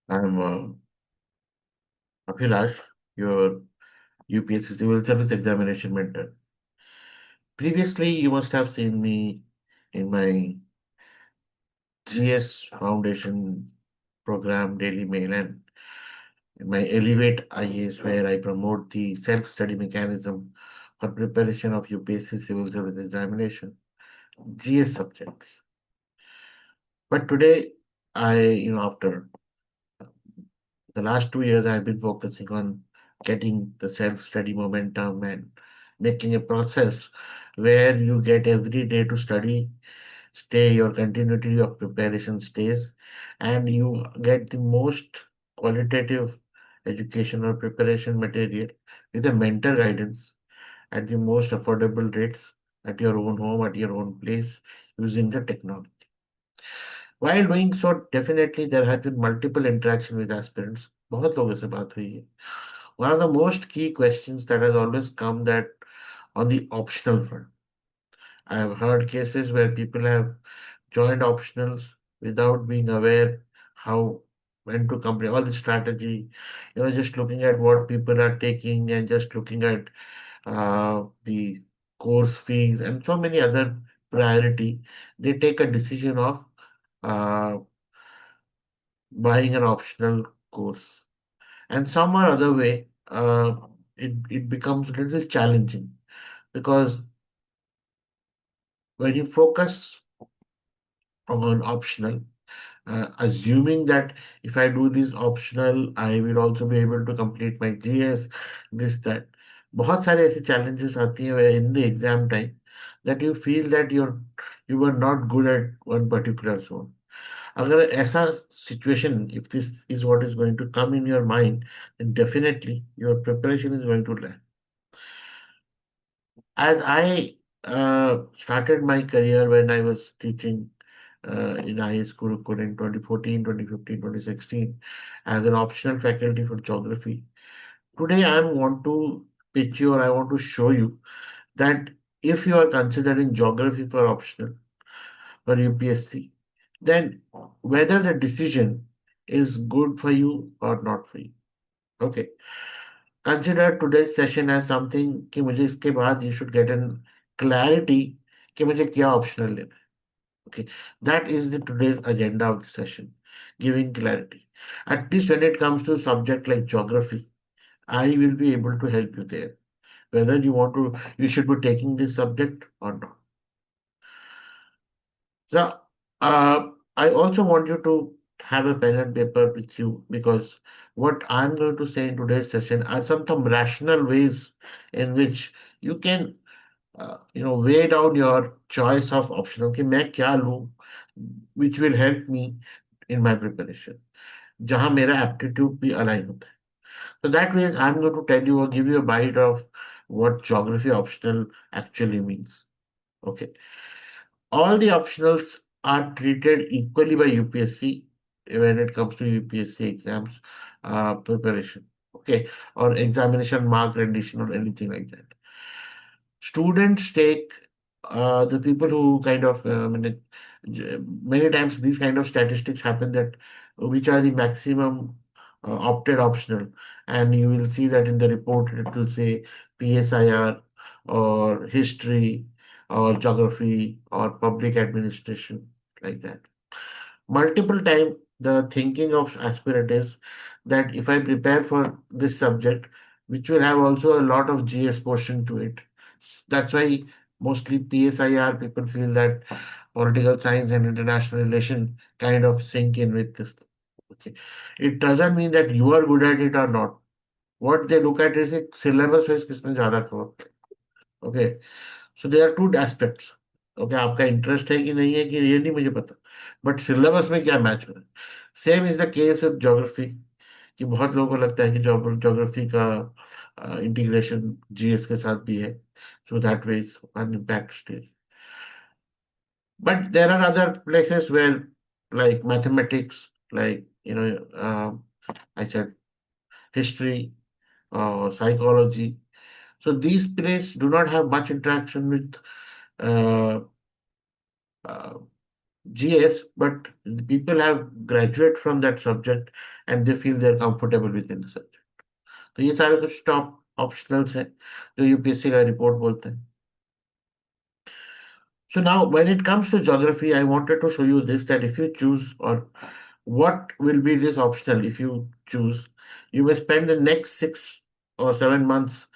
I'm Abhilash, your UPSC Civil Service Examination mentor. Previously, you must have seen me in my GS Foundation program, Daily Mail, and in my Elevate IAS, where I promote the self-study mechanism for preparation of UPSC Civil Service Examination, GS subjects. But today, after the last 2 years, I've been focusing on getting the self-study momentum and making a process where you get every day to study, stay your continuity of preparation stays, and you get the most qualitative educational preparation material with a mentor guidance at the most affordable rates at your own home, at your own place, using the technology. While doing so, definitely there have been multiple interaction with aspirants. बहुत लोगों से बात हुई है. One of the most key questions that has always come that on the optional front. I have heard cases where people have joined optionals without being aware how when to complete all the strategy, just looking at what people are taking and just looking at the course fees and so many other priority, they take a decision of uh, buying an optional course. And some or other way, it becomes a little challenging because when you focus on optional, assuming that if I do this optional, I will also be able to complete my GS, this, that. बहुत सारे ऐसे challenges आती हैं in the exam time that you feel that you were not good at one particular zone. अगर ऐसा situation, if this is what is going to come in your mind, then definitely your preparation is going to lag. As I started my career when I was teaching in high school in 2014, 2015, 2016 as an optional faculty for geography. Today, I want to pitch you or I want to show you that if you are considering geography for optional for UPSC, then whether the decision is good for you or not for you. Okay. Consider today's session as something कि मुझे इसके बाद you should get an clarity कि मुझे क्या optional लेना है. Okay, that is the today's agenda of the session, giving clarity. At least when it comes to subject like geography, I will be able to help you there. Whether you should be taking this subject or not. So, uh, I also want you to have a pen and paper with you because what I'm going to say in today's session are some rational ways in which you can weigh down your choice of option. Okay, मैं क्या लूँ, which will help me in my preparation. जहाँ मेरा aptitude भी align होता है. So that way, I'm going to tell you or give you a bite of what geography optional actually means. Okay. All the optionals are treated equally by UPSC when it comes to UPSC exams preparation. Okay. Or examination mark rendition or anything like that. Students take the people who kind of many times these kind of statistics happen that which are the maximum opted optional, and you will see that in the report it will say PSIR or history or geography or public administration, like that. Multiple time the thinking of aspirant is that if I prepare for this subject, which will have also a lot of GS portion to it, that's why mostly PSIR people feel that political science and international relation kind of sink in with this. Okay. It doesn't mean that you are good at it or not. What they look at is a syllabus wise किसने ज्यादा cover किया. Okay. So there are two aspects. Okay, आपका interest है कि नहीं है कि ये नहीं मुझे पता, बट सिलेबस में क्या मैच हो रहा है. Same is the case with geography कि बहुत लोगों को लगता है कि ज्योग्राफी का इंटीग्रेशन जीएस के साथ भी है, so that way an impact stays. But there are other places where, like mathematics, like I said, history, psychology. So these places do not have much interaction with uh, uh, GS, but the people have graduate from that subject and they feel they're comfortable within the subject. तो ये सारे कुछ top optionals हैं जो UPSC का report बोलते हैं. So now, when it comes to geography, I wanted to show you this, that if you choose, or what will be this optional if you choose, you will spend the next 6 or 7 months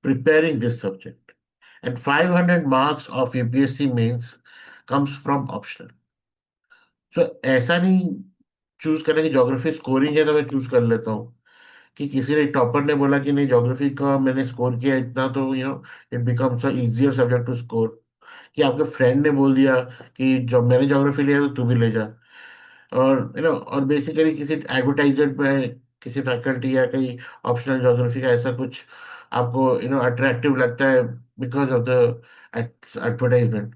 preparing this subject. And 500 marks of UPSC mains comes from optional. So ऐसा नहीं choose करना कि geography scoring है तो मैं choose कर लेता हूँ, कि किसी ने टॉपर ने बोला कि नहीं ज्योग्राफी का मैंने स्कोर किया इतना, तो it becomes a easier subject to score. कि आपके फ्रेंड ने बोल दिया कि जब मैंने ज्योग्राफी लिया तो तू भी ले जा, और बेसिकली किसी एडवर्टाइजमेंट में किसी फैकल्टी या कहीं ऑप्शनल ज्योग्राफी का ऐसा कुछ आपको अट्रैक्टिव लगता है because of the advertisement.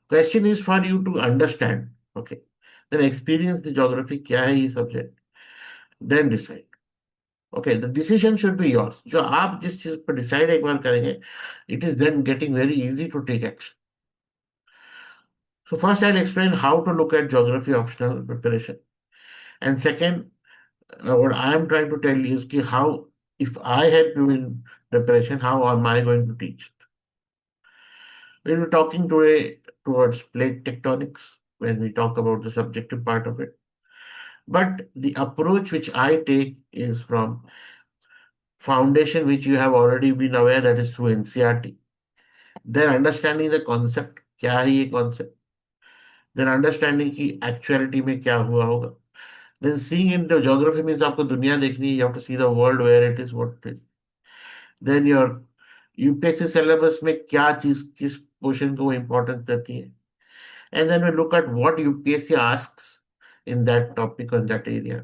Question is for you to understand. Okay, then experience the geography क्या है ये subject, then decide. Okay, the decision should be yours. जो आप जिस चीज पर डिसाइड एक बार करेंगे, it is then getting very easy to take action. So first I'll explain how to look at geography optional preparation. And second, what I am trying to tell you is ki how, if I help you in preparation, how am I going to teach? We'll be talking today towards plate tectonics when we talk about the subjective part of it. But the approach which I take is from foundation, which you have already been aware, that is through NCERT. Then understanding the concept, क्या है ये concept. Then understanding की actuality में क्या हुआ होगा. Then seeing in the geography means आपको दुनिया देखनी है. You have to see the world where it is, what it is. Then your UPSC syllabus में क्या चीज किस पोर्शन को इम्पोर्टेंस देती है. And then we look at what UPSC asks in that topic or that area,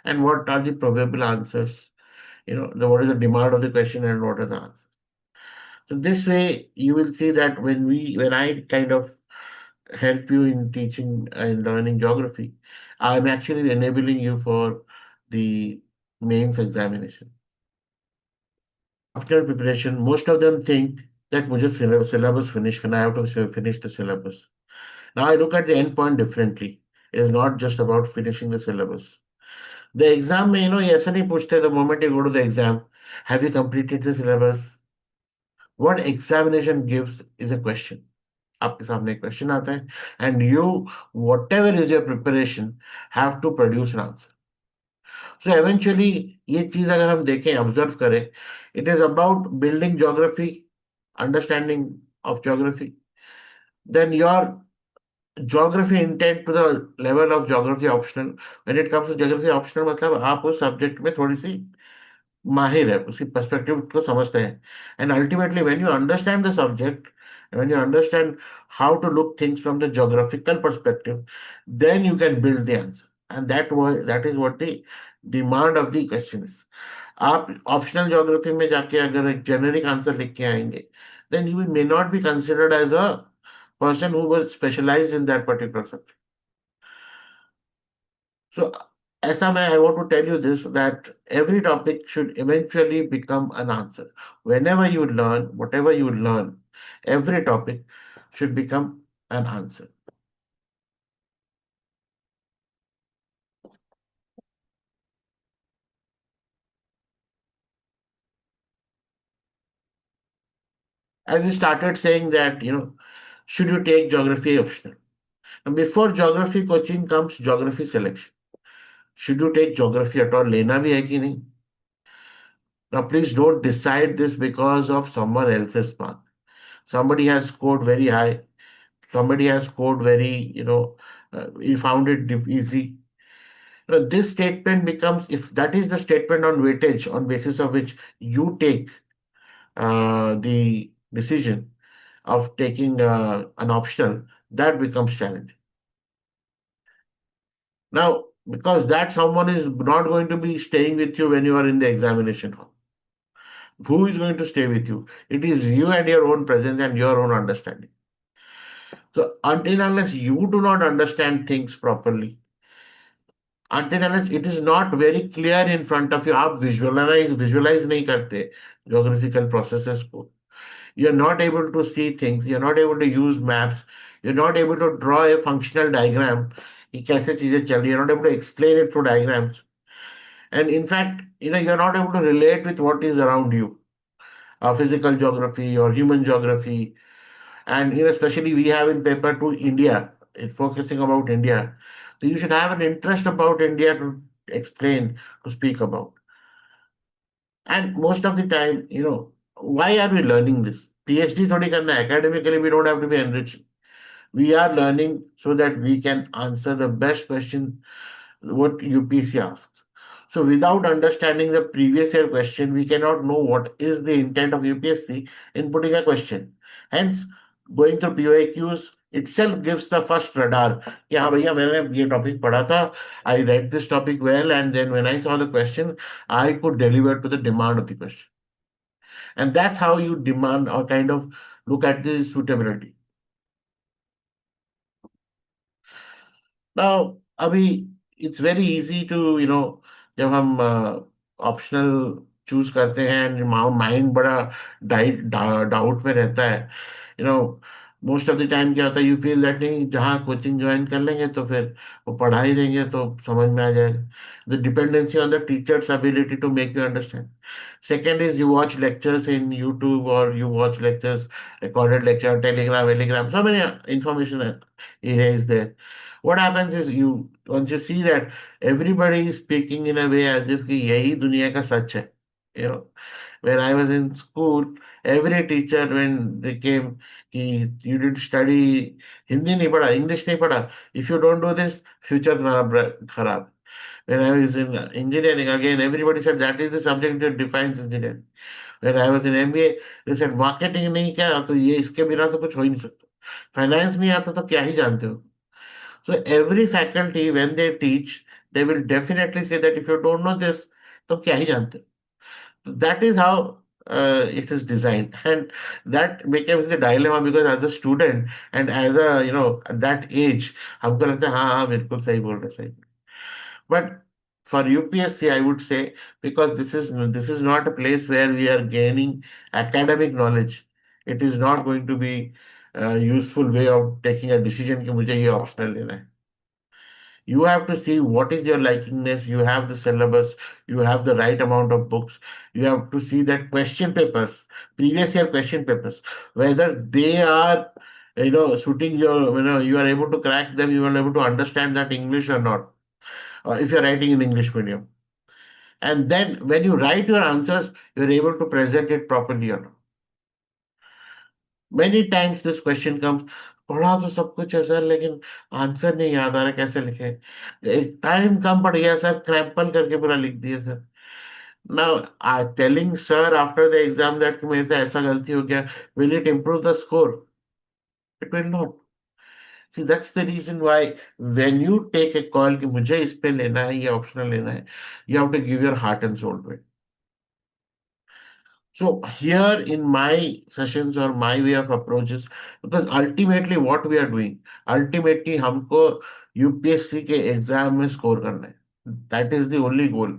and what are the probable answers. What is the demand of the question and what are the answers. So this way you will see that when I kind of help you in teaching and learning geography, I'm actually enabling you for the mains examination. After preparation, most of them think that मुझे syllabus finish करना, I have to finish the syllabus. Now I look at the end point differently. It is not just about finishing the syllabus. The exam में ये ऐसा नहीं पूछते the moment you go to the exam, have you completed the syllabus? What examination gives is a question. आपके सामने एक question आता है, and you whatever is your preparation have to produce an answer. So eventually ये चीज अगर हम देखें, ऑब्जर्व करें, it is about building geography, understanding of geography. Then your geography intent to the level of geography optional. When it comes to geography optional मतलब आप उस subject में थोड़ी सी माहिर है, उसकी पर्सपेक्टिव को समझते हैं. And ultimately when you understand the subject, when you understand how to look things from the geographical perspective, then you can build the answer. And that is what the demand of the question is. आप optional geography में जाके अगर एक generic answer लिख के आएंगे, then you may not be considered as a person who was specialized in that particular subject. So ऐसा मैं I want to tell you this, that every topic should eventually become an answer. Whenever you learn, whatever you learn, every topic should become an answer. As you started saying that, should you take geography optional? And before geography coaching comes geography selection. Should you take geography at all? लेना भी है कि नहीं? Now, please don't decide this because of someone else's mark. Somebody has scored very high. Somebody has scored very, you found it easy. This statement becomes, if that is the statement on weightage on basis of which you take the decision of taking an optional, that becomes challenging. Now, because that someone is not going to be staying with you when you are in the examination hall. Who is going to stay with you? It is you and your own presence and your own understanding. So until unless you do not understand things properly, until unless it is not very clear in front of you, आप visualize नहीं करते geographical processes को. You're not able to see things. You're not able to use maps. You're not able to draw a functional diagram कि कैसे चीजें चल रही है. You're not able to explain it through diagrams. And in fact, you're not able to relate with what is around you, physical geography or human geography. And especially we have in paper to India, it's focusing about India. So you should have an interest about India to explain, to speak about. And most of the time, why are we learning this? PhD thodi karna hai. Academically, we don't have to be enriched. We are learning so that we can answer the best question what UPC asks. So without understanding the previous year question, we cannot know what is the intent of UPSC in putting a question. Hence, going through POAQs itself gives the first radar. कि हाँ भैया मैंने ये topic पढ़ा था, I read this topic well, and then when I saw the question, I could deliver to the demand of the question. And that's how you demand or kind of look at the suitability. Now, अभी it's very easy to जब हम optional choose करते हैं and mind बड़ा doubt में रहता है, you know most of the time क्या होता है, यू फील दैट नहीं जहाँ कोचिंग ज्वाइन कर लेंगे तो फिर वो पढ़ा ही देंगे तो समझ में आ जाएगा. The dependency on the teacher's ability to make you understand. Second is you watch lectures in YouTube or you watch lectures, recorded lecture, Telegram, Telegram. So many information area is there. What happens is you once you see that everybody is speaking in a way as if कि यही दुनिया का सच है. You know, when I was in school, every teacher when they came कि you did study Hindi नहीं पढ़ा, English नहीं पढ़ा. If you don't do this, future तुम्हारा खराब. When I was in engineering, again, everybody said that is the subject that defines engineering. When I was in MBA, they said marketing नहीं क्या तो ये इसके बिना तो कुछ हो ही नहीं सकता. फाइनेंस नहीं आता तो क्या ही जानते हो. So every faculty, when they teach, they will definitely say that if you don't know this, तो क्या ही जानते हो. That is how it is designed, and that becomes the dilemma because as a student and as a at that age, हमको लगता है हाँ हाँ बिल्कुल सही बोल रहे सही. But for UPSC, I would say because this is not a place where we are gaining academic knowledge. It is not going to be a useful way of taking a decision कि मुझे ये optional लेना है. You have to see what is your likingness. You have the syllabus. You have the right amount of books. You have to see that question papers, previous year question papers, whether they are suiting your you are able to crack them. You are able to understand that English or not. If you're writing in English medium. And then when you write your answers, you're able to present it properly or not. Many times this question comes, पढ़ा तो सब कुछ है sir लेकिन answer नहीं याद आ रहा कैसे लिखे. एक टाइम कम पड़ गया सर, क्रैम्पल करके पूरा लिख दिया sir. Now telling sir after the exam that मेरे से ऐसा गलती हो गया, will it improve the score? It will not. See, that's the reason why when you take a call कि मुझे इस पे लेना है या ऑप्शनल लेना है, you have to give your heart and soul to it. So here in my sessions or my way of approaches, because ultimately what we are doing, ultimately हमको यूपीएससी के एग्जाम में स्कोर करना है. That is the only goal.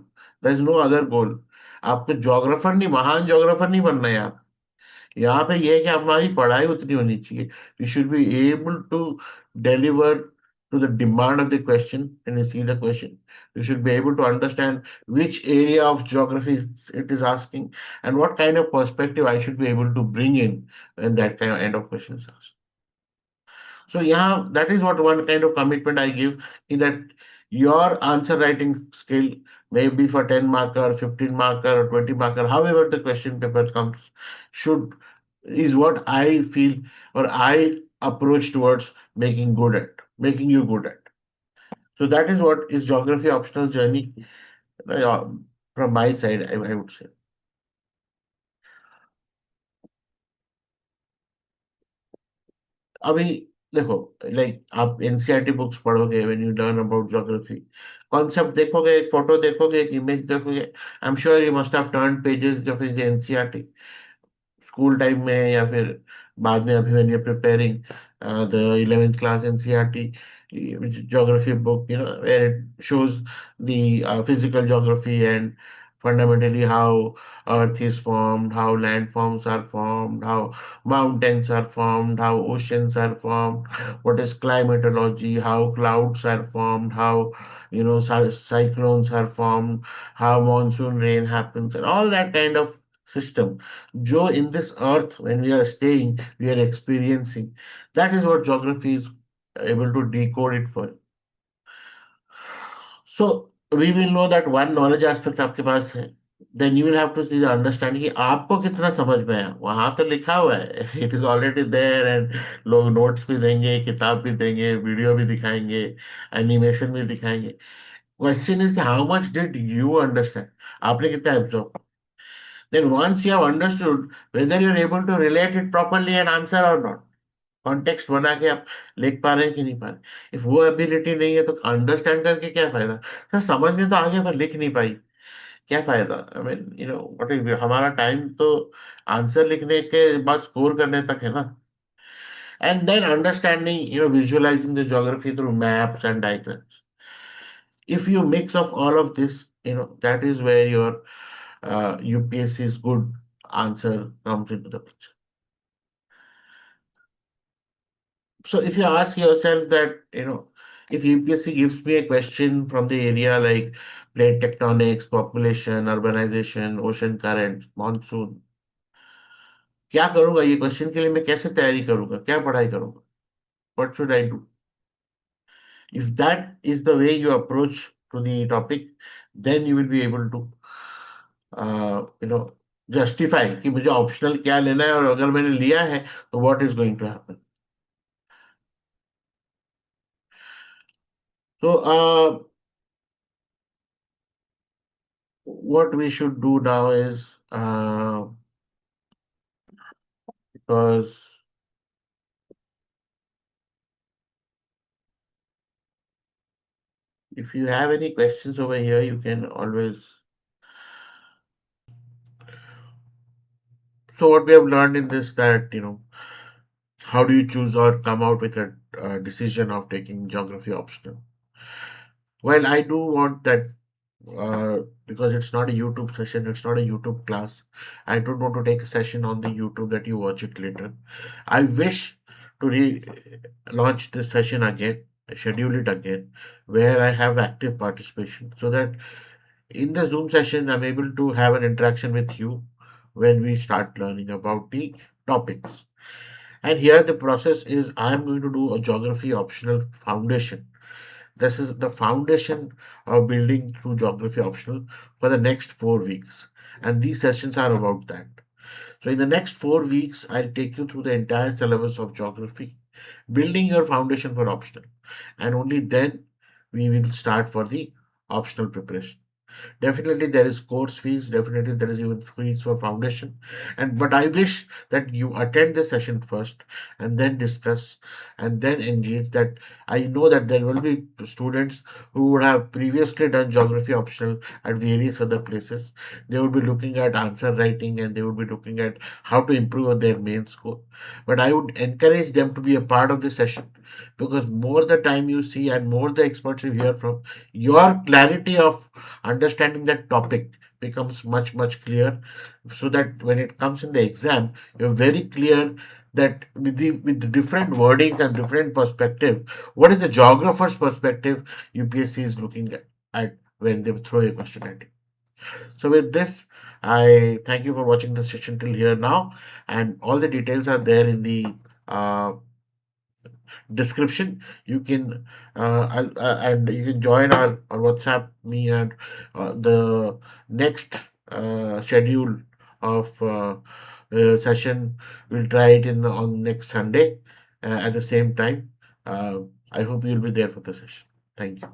There is no other goal. आपको geographer नहीं, महान geographer नहीं बनना है यहाँ. यहाँ पे ये है कि हमारी पढ़ाई उतनी होनी चाहिए. We should be able to deliver to the demand of the question and you see the question. You should be able to understand which area of geography it is asking and what kind of perspective I should be able to bring in when that kind of end of question is asked. So yeah, that is what one kind of commitment I give in that your answer writing skill may be for 10 marker, 15 marker, or 20 marker, however the question paper comes, should is what I feel or I approach towards making good at, making you good at. So that is what is geography optional journey uh, from my side, I would say. अभी देखो, like आप NCERT books पढ़ोगे when you learn about geography, concept देखोगे, एक photo देखोगे, एक image देखोगे, I am sure you must have turn pages of the NCERT school time में या फिर बाद में अभी when you are preparing the 11th class NCERT geography book, where it shows the physical geography and fundamentally how earth is formed, how landforms are formed, how mountains are formed, how oceans are formed, what is climatology, how clouds are formed, how cyclones are formed, how monsoon rain happens, and all that kind of system. Joe, in this earth, when we are staying, we are experiencing. That is what geography is able to decode it for. So we will know that one knowledge aspect आपके पास है. Then you will have to see the understanding कि आपको कितना समझ में आया. वहां तो लिखा हुआ है. It is already there and लोग नोट्स भी देंगे, किताब भी देंगे, वीडियो भी दिखाएंगे, एनिमेशन भी दिखाएंगे. Question is कि how much did you understand? आपने कितना absorb? Then once you have understood, whether you are able to relate it properly and answer or not. Context बना के आप लिख पा रहे हैं कि नहीं पा रहे. इफ वो एबिलिटी नहीं है तो अंडरस्टैंड करके क्या फायदा. सर समझ में तो आ गया पर लिख नहीं पाई, क्या फायदा. आई मीन व्हाट इज, हमारा टाइम तो आंसर लिखने के बाद स्कोर करने तक है ना. And then understanding, visualizing the geography through maps and diagrams. If you mix of all of this, that is where your UPSC's good answer comes into the picture. So if you ask yourself that, if UPSC gives me a question from the area like plate tectonics, population, urbanization, ocean currents, monsoon, क्या करूंगा ये question के लिए, मैं कैसे तैयारी करूंगा, क्या पढ़ाई करूंगा, what should I do? If that is the way you approach to the topic, then you will be able to justify कि मुझे ऑप्शनल क्या लेना है, और अगर मैंने लिया है तो what is going to happen. So what we should do now is, because if you have any questions over here, you can always. So what we have learned in this, that how do you choose or come out with a decision of taking geography optional? Well, I do want that, because it's not a YouTube session, it's not a YouTube class. I don't want to take a session on the YouTube that you watch it later. I wish to launch this session again, schedule it again, where I have active participation, so that in the Zoom session I'm able to have an interaction with you when we start learning about the topics. And here the process is, I'm going to do a geography optional foundation. This is the foundation of building through geography optional for the next 4 weeks. And these sessions are about that. So, in the next 4 weeks, I'll take you through the entire syllabus of geography, building your foundation for optional. And only then we will start for the optional preparation. Definitely there is course fees, definitely there is even fees for foundation. And but I wish that you attend the session first and then discuss and then engage. That I know that there will be students who would have previously done geography optional at various other places. They would be looking at answer writing and they would be looking at how to improve on their main score. But I would encourage them to be a part of the session, because more the time you see and more the experts you hear from, your clarity of understanding that topic becomes much much clear, so that when it comes in the exam, you're very clear that with the different wordings and different perspective, what is the geographer's perspective UPSC is looking at when they throw a question at you. So with this, I thank you for watching the session till here now, and all the details are there in the uh, description. You can and you can join our WhatsApp me, and the next schedule of session we'll try it on next Sunday at the same time. I hope you'll be there for the session. Thank you.